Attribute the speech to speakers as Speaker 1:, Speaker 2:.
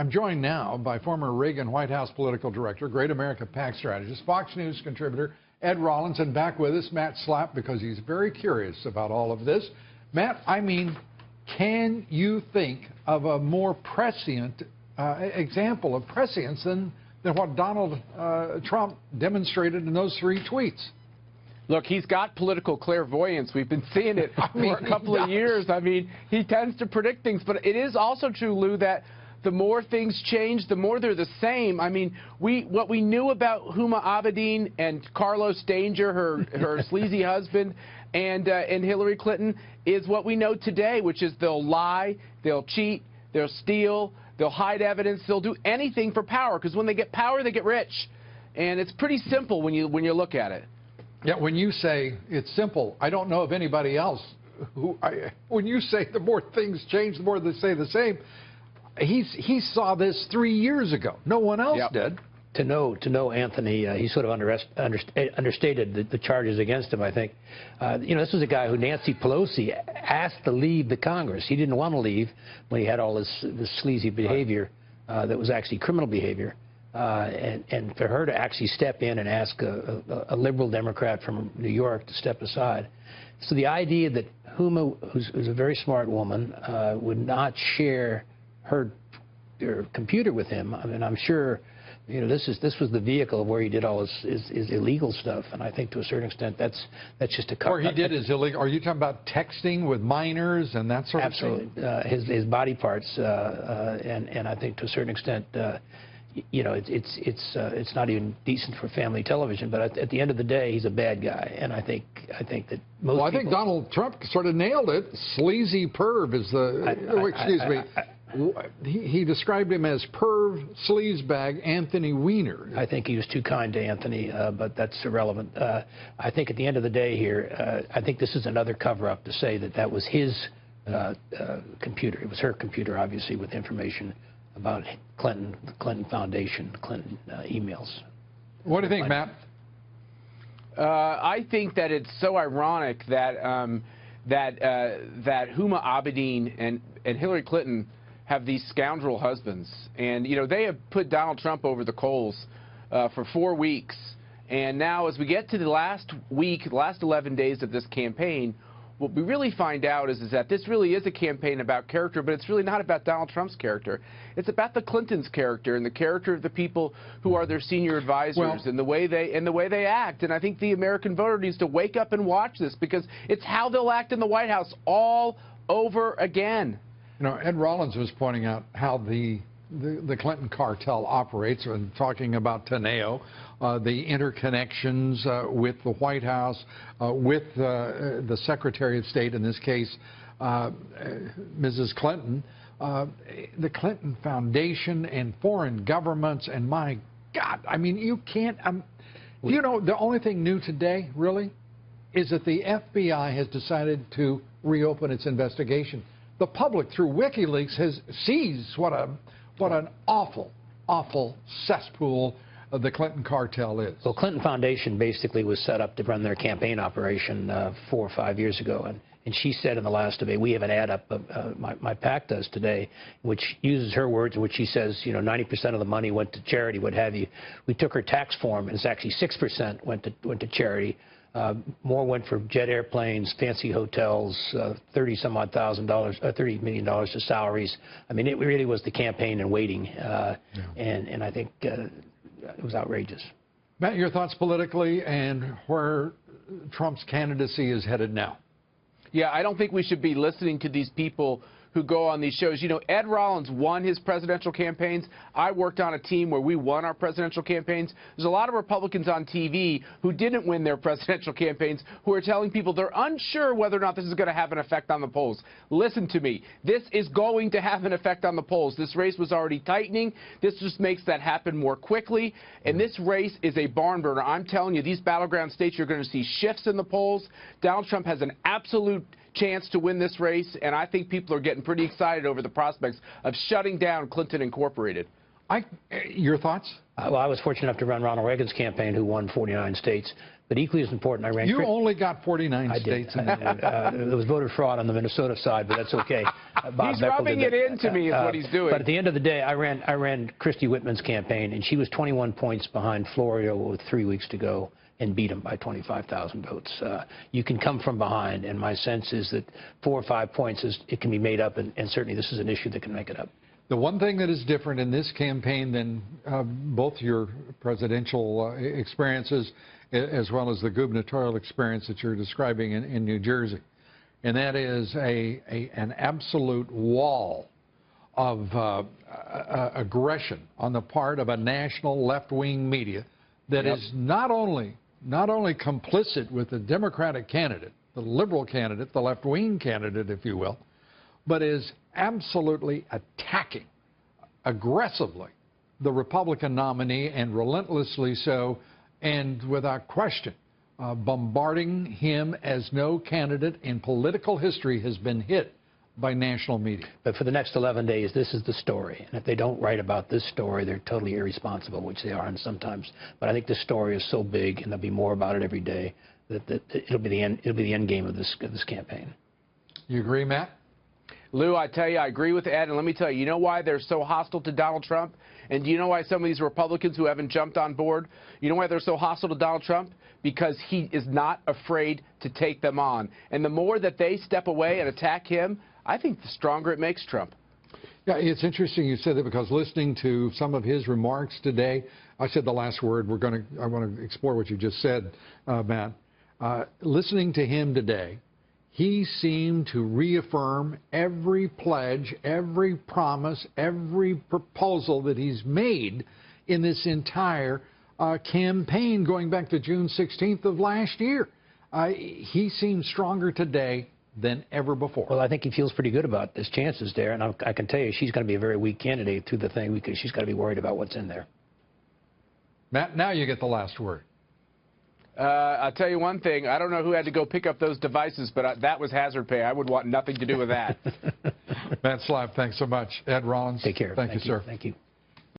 Speaker 1: I'm joined now by former Reagan White House political director, Great America PAC strategist, Fox News contributor Ed Rollins, and back with us, Matt Schlapp, because he's very curious about all of this. Matt, I mean, can you think of a more prescient example of prescience than what Donald Trump demonstrated in those 3 tweets?
Speaker 2: Look, he's got political clairvoyance. We've been seeing it for a couple of years. I mean, he tends to predict things. But it is also true, Lou, that the more things change, the more they're the same. I mean, what we knew about Huma Abedin and Carlos Danger, her sleazy husband, and Hillary Clinton is what we know today, which is they'll lie, they'll cheat, they'll steal, they'll hide evidence, they'll do anything for power. Because when they get power, they get rich. And it's pretty simple when you look at it.
Speaker 1: Yeah, when you say it's simple, I don't know of anybody else when you say the more things change, the more they say the same. He saw this 3 years ago. No one else did.
Speaker 3: To know Anthony, he sort of understated the charges against him, I think. You know, this was a guy who Nancy Pelosi asked to leave the Congress. He didn't want to leave when he had all this sleazy behavior that was actually criminal behavior. And for her to actually step in and ask a liberal Democrat from New York to step aside. So the idea that Huma, who's a very smart woman, would not share her computer with him, I mean, I'm sure, you know, this was the vehicle where he did all his illegal stuff, and I think to a certain extent that's just a cover.
Speaker 1: Or he did his illegal. Are you talking about texting with minors and that sort of thing?
Speaker 3: Absolutely, his body parts, and I think to a certain extent, you know, it's not even decent for family television. But at the end of the day, he's a bad guy, and I think that most. Well,
Speaker 1: I think Donald Trump sort of nailed it. Sleazy perv is the. Excuse me. He described him as perv, sleazebag Anthony Weiner.
Speaker 3: I think he was too kind to Anthony, but that's irrelevant. I think at the end of the day here, I think this is another cover-up to say that was his computer. It was her computer, obviously, with information about Clinton, the Clinton Foundation, Clinton emails.
Speaker 1: What do you think, Matt?
Speaker 2: I think that it's so ironic that that Huma Abedin and Hillary Clinton have these scoundrel husbands, and you know they have put Donald Trump over the coals for 4 weeks, and now as we get to the last week, the last 11 days of this campaign, what we really find out is that this really is a campaign about character, but it's really not about Donald Trump's character. It's about the Clintons' character and the character of the people who are their senior advisors, and the way they act. And I think the American voter needs to wake up and watch this, because it's how they'll act in the White House all over again.
Speaker 1: You know, Ed Rollins was pointing out how the Clinton cartel operates, and talking about Teneo, the interconnections with the White House, with the Secretary of State, in this case, Mrs. Clinton, the Clinton Foundation and foreign governments, and my God, I mean, you can't, you know, the only thing new today, really, is that the FBI has decided to reopen its investigation. The public, through WikiLeaks, sees what an awful cesspool of the Clinton cartel is.
Speaker 3: Well, Clinton Foundation basically was set up to run their campaign operation 4 or 5 years ago, and she said in the last debate, we have an ad up, my PAC does today, which uses her words, in which she says, you know, 90% of the money went to charity, what have you. We took her tax form, and it's actually 6% went to charity. More went for jet airplanes, fancy hotels, $30 million to salaries. I mean, it really was the campaign in waiting, and I think it was outrageous.
Speaker 1: Matt, your thoughts politically and where Trump's candidacy is headed now?
Speaker 2: Yeah, I don't think we should be listening to these people who go on these shows. You know, Ed Rollins won his presidential campaigns. I worked on a team where we won our presidential campaigns. There's a lot of Republicans on TV who didn't win their presidential campaigns, who are telling people they're unsure whether or not this is going to have an effect on the polls. Listen to me. This is going to have an effect on the polls. This race was already tightening. This just makes that happen more quickly. And this race is a barn burner. I'm telling you, these battleground states, you're going to see shifts in the polls. Donald Trump has an absolute chance to win this race, and I think people are getting pretty excited over the prospects of shutting down Clinton Incorporated.
Speaker 1: Your thoughts?
Speaker 3: Well, I was fortunate enough to run Ronald Reagan's campaign, who won 49 states. But equally as important, I ran.
Speaker 1: You only got 49
Speaker 3: I
Speaker 1: states.
Speaker 3: did. It was voter fraud on the Minnesota side, but that's okay. Bob
Speaker 2: He's
Speaker 3: Beckel
Speaker 2: rubbing
Speaker 3: did
Speaker 2: it into me is what he's doing.
Speaker 3: But at the end of the day, I ran Christy Whitman's campaign, and she was 21 points behind Florio with 3 weeks to go and beat him by 25,000 votes. You can come from behind, and my sense is that 4 or 5 points, it can be made up, and certainly this is an issue that can make it up.
Speaker 1: The one thing that is different in this campaign than both your presidential experiences as well as the gubernatorial experience that you're describing in New Jersey, and that is an absolute wall of aggression on the part of a national left-wing media that is not only complicit with the Democratic candidate, the liberal candidate, the left-wing candidate, if you will, but is absolutely attacking aggressively the Republican nominee, and relentlessly so, and without question, bombarding him as no candidate in political history has been hit by national media.
Speaker 3: But for the next 11 days, this is the story. And if they don't write about this story, they're totally irresponsible, which they are and sometimes. But I think this story is so big, and there'll be more about it every day, that it'll be the end game of this campaign.
Speaker 1: You agree, Matt?
Speaker 2: Lou, I tell you, I agree with Ed, and let me tell you, you know why they're so hostile to Donald Trump? And do you know why some of these Republicans who haven't jumped on board, you know why they're so hostile to Donald Trump? Because he is not afraid to take them on. And the more that they step away and attack him, I think the stronger it makes Trump.
Speaker 1: Yeah, it's interesting you said that, because listening to some of his remarks today, I said the last word. I want to explore what you just said, Matt. Listening to him today, he seemed to reaffirm every pledge, every promise, every proposal that he's made in this entire campaign going back to June 16th of last year. He seems stronger today than ever before.
Speaker 3: Well, I think he feels pretty good about his chances there, and I can tell you she's going to be a very weak candidate through the thing, because she's got to be worried about what's in there.
Speaker 1: Matt, now you get the last word.
Speaker 2: I'll tell you one thing. I don't know who had to go pick up those devices, but that was hazard pay. I would want nothing to do with that.
Speaker 1: Matt Schlapp, thanks so much. Ed Rollins.
Speaker 3: Take care.
Speaker 1: Thank you, sir.
Speaker 3: Thank you.